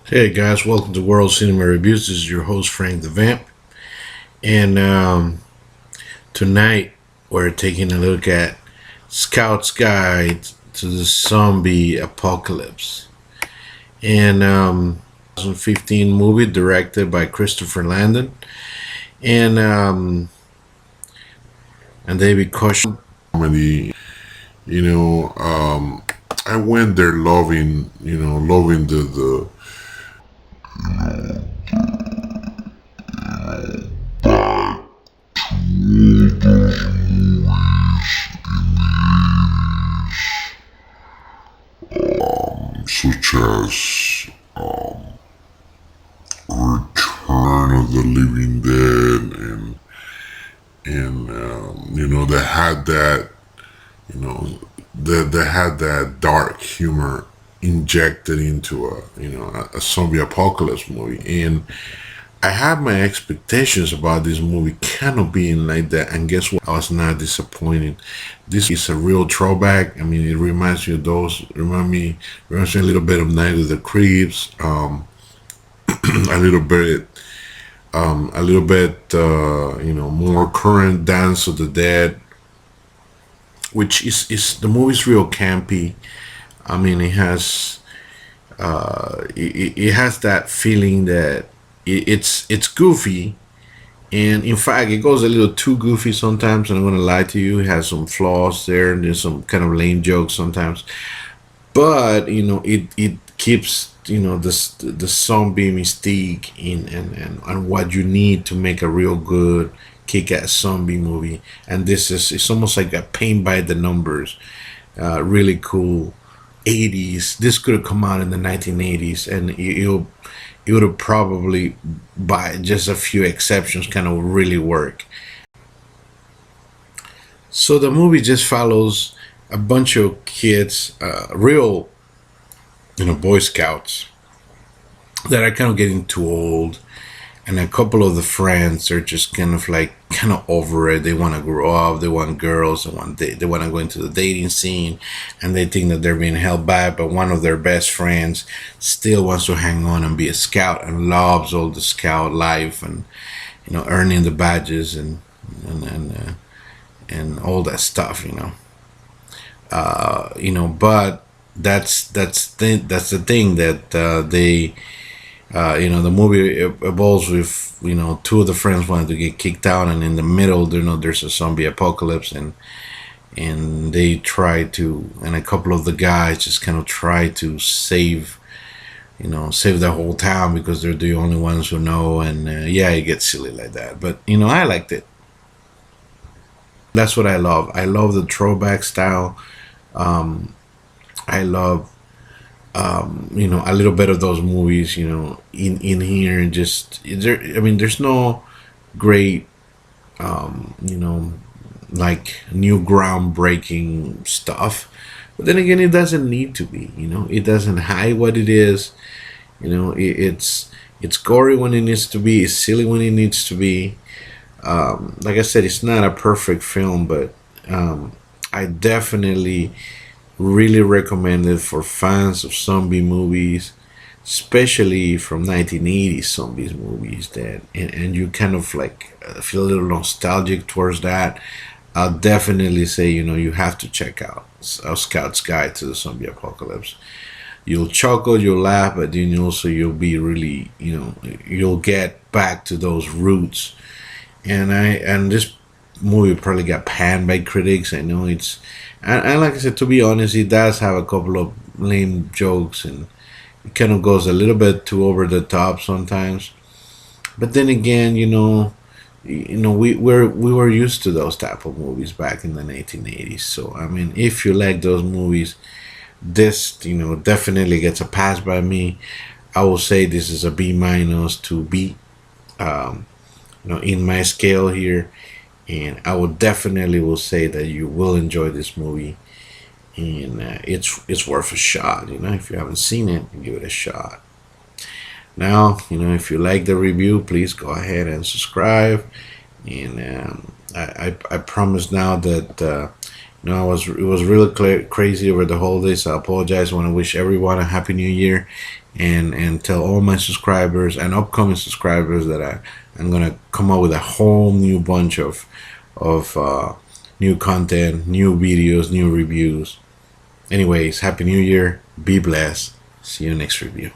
Hey guys, welcome to World Cinema Reviews. This is your host Frank the Vamp, and tonight we're taking a look at Scout's Guide to the Zombie Apocalypse, and 2015 movie directed by Christopher Landon and David Koch. Comedy. You know, I went there loving, loving the such as Return of the Living Dead, and they had that, they had that dark humor injected into a zombie apocalypse movie. And I had my expectations about this movie kind of being like that, and guess what? I was not disappointed. This is a real throwback. I mean, it reminds me of those. Reminds me a little bit of Night of the Creeps. A little bit, more current Dance of the Dead, which is the movie's real campy. I mean, it has that feeling that it's goofy, and in fact, it goes a little too goofy sometimes. And I'm gonna lie to you, it has some flaws there, and there's some kind of lame jokes sometimes. But it keeps the zombie mystique in and what you need to make a real good kick-ass zombie movie. And this is it's almost like a paint by the numbers, really cool. 80s. This could have come out in the 1980s, and it would have probably, by just a few exceptions, kind of really work. So the movie just follows a bunch of kids, real, Boy Scouts that are kind of getting too old, and a couple of the friends are just kind of over it. They want to grow up. They want girls. They want to go into the dating scene, and they think that they're being held back. But one of their best friends still wants to hang on and be a scout and loves all the scout life and earning the badges and and, uh, and all that stuff. But that's the thing that the movie evolves with two of the friends wanted to get kicked out, and in the middle there's a zombie apocalypse, and they try to, and a couple of the guys just kind of try to save the whole town because they're the only ones who know. And yeah, it gets silly like that, but I liked it. That's what I love the throwback style. I love a little bit of those movies, in here. And just there, I mean, there's no great, like new groundbreaking stuff, but then again, it doesn't need to be. It doesn't hide what it is. It's gory when it needs to be. It's silly when it needs to be. Like I said, it's not a perfect film, but I definitely really recommend it for fans of zombie movies, especially from 1980s zombies movies. And you kind of like feel a little nostalgic towards that. I'll definitely say you have to check out a Scout's Guide to the Zombie Apocalypse. You'll chuckle, you'll laugh, but then also you'll be really, you'll get back to those roots. And this movie probably got panned by critics. I know and like I said, to be honest, it does have a couple of lame jokes, and it kind of goes a little bit too over the top sometimes. But then again, we were used to those type of movies back in the 1980s. So I mean, if you like those movies, this definitely gets a pass by me. I will say this is a B minus to B. Um, in my scale here, and I would definitely will say that you will enjoy this movie, and it's worth a shot. If you haven't seen it, give it a shot. Now, if you like the review, please go ahead and subscribe. And I promise now that it was really crazy over the holidays. I apologize. I want to wish everyone a happy new year, and tell all my subscribers and upcoming subscribers that I'm gonna come up with a whole new bunch of new content, new videos, new reviews. Anyways, happy new year, be blessed, see you next review.